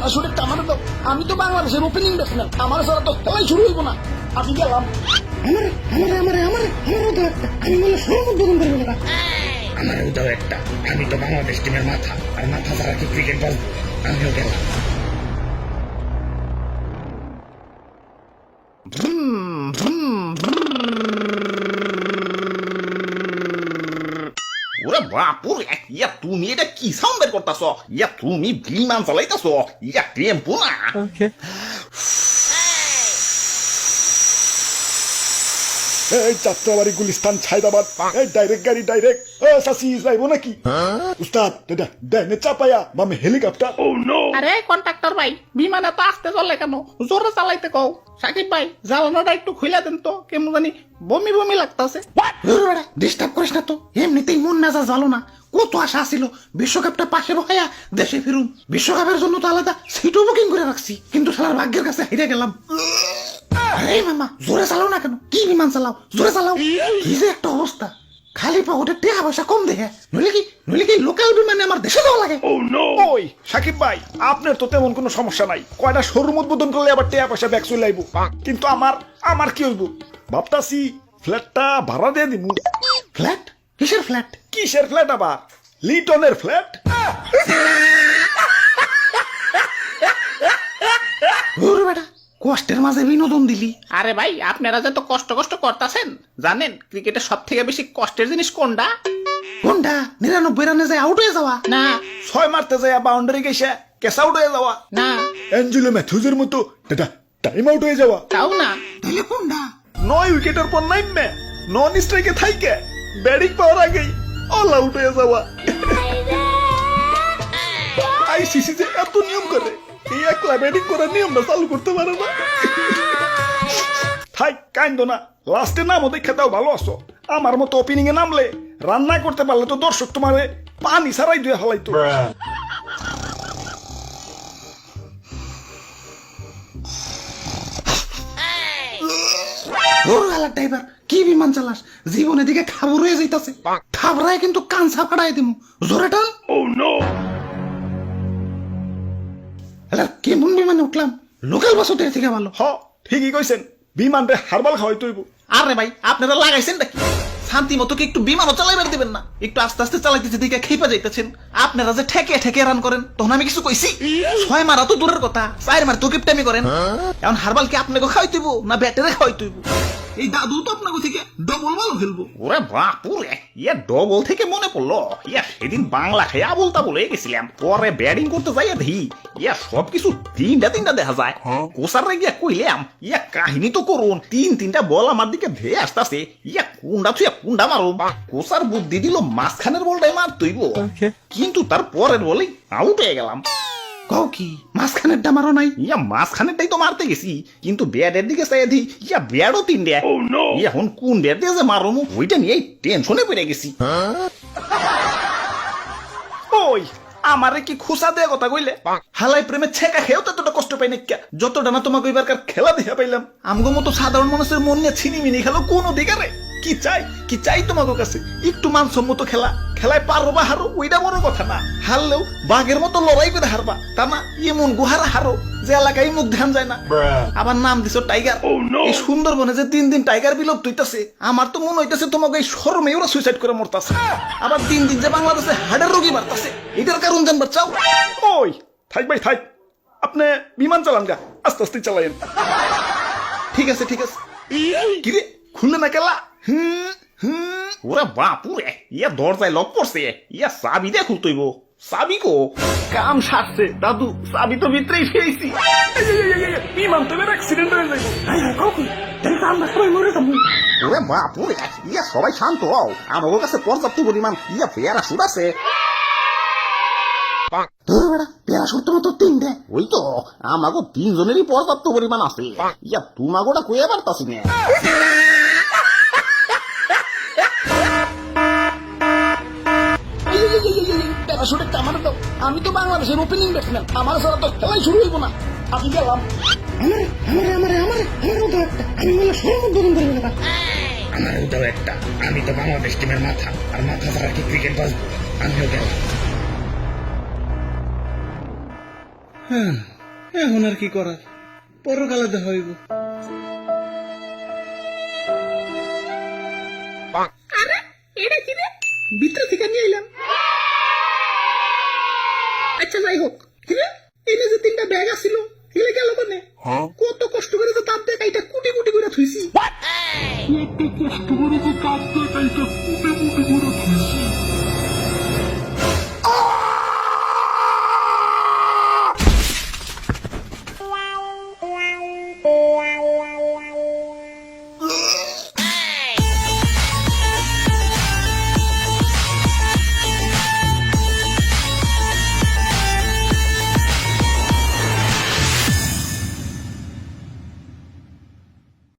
প্যারাশুটের টামাটা দাও। আমি তো বাংলাদেশের ওপেনিং ব্যাটসম্যান, আমার ছাড়া তো খেলাই শুরু হইব না। আমি গেলাম। আমি বলে সব উদ্বোধন করবো না। আমারও দাও একটা, আমি তো বাংলাদেশ টিমের মাথা, আর মাথা ছাড়া কি ক্রিকেট বলবো? আমিও গেলাম। ওরে বাপুরে, ইয়া তুমি এটা কি সাউন্ড বের করতেছ? ইয়া তুমি বিমান চালাইতেছ? ইয়া টেম্পো না? এই যাত্রাবাড়ি গুলিস্তান ছাইদাবাদ, এই ডাইরেক্ট গাড়ি ডাইরেক্ট। সাসি যাইব নাকি? উস্তাদ দাদা দেনে চাপায়া মামে হেলিকপ্টার। আরে কন্ট্রাক্টর ভাই, বিমানে তো আসতে চলে কেন? জোরে চালাইতে কও। সাকিব ভাই, জ্বালানোটা একটু খুলে দেন তো, কেমন জানি বমি বমি লাগতেছে। ডিস্টার্ব করিস না তো, এমনিতেই মন মেজাজ ভালো না। কত আশা ছিল বিশ্বকাপটা পাশে রহাইয়া দেশে ফিরুম। বিশ্বকাপের জন্য তো আলাদা সিটও বুকিং করে রাখছি, কিন্তু শালার ভাগ্যের কাছে হেরে গেলাম। আরে মামা, জোরে চালাও না কেন? কি বিমান চালাও, জোরে চালাও। কি যে একটা অবস্থা, খালি পাউডার টাকা পয়সা কম দেখে, নইলে কি লোকাল বিমানে আমার দেশে যাওয়া লাগে। ওই সাকিব ভাই, আপনার তো তেমন কোনো সমস্যা নাই, কয়টা শোরুম উদ্বোধন করলে আবার টাকা পয়সা ব্যাক চলে আইব। কিন্তু আমার কি হইব ভাবতাছি, ফ্ল্যাটটা ভাড়া দিয়ে দিমু। ফ্ল্যাট? কিসের ফ্ল্যাট? কিসের ফ্ল্যাট আবার? লিটনের ফ্ল্যাট। ওরে বেটা, কষ্টের মাঝে বিনোদন দিলি। আরে ভাই, আপনারা যে তো কষ্ট করতেছেন, জানেন ক্রিকেটের সব থেকে বেশি কষ্টের জিনিস কোনটা? কোনটা? 99 রানে যায় আউট হয়ে যাওয়া? না 6 মারতে যায় বাউন্ডারি গেছে ক্যাচ আউট হয়ে যাওয়া। না, অ্যাঞ্জেলো ম্যাথিউজের মতো দাদা টাইম আউট হয়ে যাওয়া। তাও না। তাহলে কোনটা? 9 উইকেটের পর নাইমে নন স্ট্রাইকে থাইকে ব্যাটিং পাওয়ার আগেই অল আউট হয়ে যাওয়া। আইসিসি যে এত নিয়ম করে, এই একলা ব্যাটিং করার নিয়মটা চালু করতে পারে না। থাই কাইন্দ না, লাস্টে নামও দেখে দাও ভালো আছো। আমার মতো ওপেনিং এ নামলে রান্না করতে পারলে তো দর্শক তোমারে পানি ছাড়াই দিয়ে হালাইতো। ড্রাইভার, কি বিমান চালাস? জীবনের দিকে খাবর হয়ে যাইতাছে। খাবরায় কিন্তু কানসা ফাড়াই দিমু। জোরে টান। কেমন বিমানে উঠলাম? লোকাল বাস ওদের থেকে ভালো। হ ঠিকই কইছেন, বিমানরে হারবাল খাওয়াই তৈব। আরে ভাই, আপনারা লাগাইছেন নাকি? শান্তি মতো কি একটু বিমানও চালাইবার দিবেন না? একটু আস্তে আস্তে চালাইতেছে দিকে খেপা যাইতেছেন। আপনারা যে ঠেকে রান করেন, তখন আমি কিছু কইছি? 6 মারা তো দূরের কথা, 4 মার তো কিপটামি করেন। এখন হারবাল কি আপনাকে খাওয়াই তুইব না ব্যাটারে খাওয়াই তুইব? এই দাদু তো আপনাকে থেকে ডবল বল খেলবো। ওরে বাপুরে, ইয়া ডবল থেকে মনে পড়লো, ইয়া সেদিন বাংলা খেয়ে আবলতা বলে গেছিলাম। পরে ব্যাটিং করতে যাইয়া দেখি ইয়া সবকিছু তিনটা দেখা যায়। কোসারে গিয়া কইলাম, ইয়া কাহিনী তো করুন, তিনটা বল আমার দিকে ধেয়ে আসতেছে, ইয়া কুন্ডা মারো। কোসার বুদ্ধি দিল মাঝখানের বলটাই মার তুইব, কিন্তু তার পরের বলেই আউট হয়ে গেলাম। কও কি মাঝখানেরটা মারো নাই? ইয়া মাঝখানেরটাই তো মারতে গেছি, কিন্তু ব্যাটের দিকে চাই দি ইয়া ব্যাটও 3 এখন কোন ব্যাট দিয়ে যে মারো ওইটা নিয়ে টেনশনে পড়ে গেছি। ওই আমারে কি খুশা দেয়া কথা কইলে? হালাই প্রেমে ছেকা খেয়েও ততটা কষ্ট পাই না, যতটা না তোমাকে এবারকার খেলা দেখা পাইলাম। আমগো মতো সাধারণ মানুষের মন নিয়ে ছিনিমিনি খেলো কোন অধিকারে? কি চাই তোমাকে কাছে? একটু মানসম্মত খেলায় পারো বা হারো ওইটা বড় কথা না। হারলেও বাঘের মতো লড়াই করে হারবা, তা না এমন গুহারা হারো যে এলাকায় মুখ ধ্যান যায় না। আবার নাম দিছো টাইগার। এই সুন্দরবনে যে দিন টাইগার বিলুপ্ত হইতাছে, আমার তো মনে হইতাছে তোমাকে এই শরমে ওরা সুইসাইড করে মরতাছে। আবার দিন যে বাংলাদেশে হার্টের রোগী বাড়তাছে, এটার কারণ জানবার চাও? ওই থাক ভাই থাক, আপনি বিমান চালান গা, আস্তে আস্তে চালাইন। ঠিক আছে কিরে খুললে না কেলা? ওরা বাপুরে, ইয়া দরজায় লক করছে, ইয়া চাবি দিয়ে খুলতইব। চাবি কো? কাম সারছে দাদু, চাবি তো ভিতরেই ফেলেছি। বিমান তো অ্যাক্সিডেন্ট হয়ে যাবে। ওরে বাপুরে, ইয়া সবাই শান্ত হও, আমার কাছে পর্যাপ্ত পরিমাণ ইয়া প্যারাশুট আছে। প্যারাশুট তো 3টে। ওই তো আমাকে 3 জনেরই পর্যাপ্ত পরিমাণ আছে। ইয়া তোমাগোটা কয়ে পারতাছি না। প্যারাশুটের টামাটা দাও। আমি তো বাংলাদেশের ওপেনিং ব্যাটসম্যান, আমার ছাড়া তো খেলাই শুরু হইব না। আমি গেলাম। আমি বলে সব উদ্বোধন করবো না। আমারও দাও একটা, আমি তো বাংলাদেশ টিমের মাথা, আর মাথা ছাড়া কি ক্রিকেট বলবো? আমিও গেলাম। এখন আর কি করার, পরকালে দেখা হইব। আরে এটা কি রে, ভিতর থেকে নিয়ে এলাম। আচ্ছা যাই হোক, কি রে এনে যে 3টা ব্যাগ আছিল এগুলো গেল কোনে? কত কষ্ট করে তো তাপ দেখ এটা কুটি কুটি করে থুইছি। কত কষ্ট করে তো তাপ দেখাইটা কুটে কুটে করে থুইছি।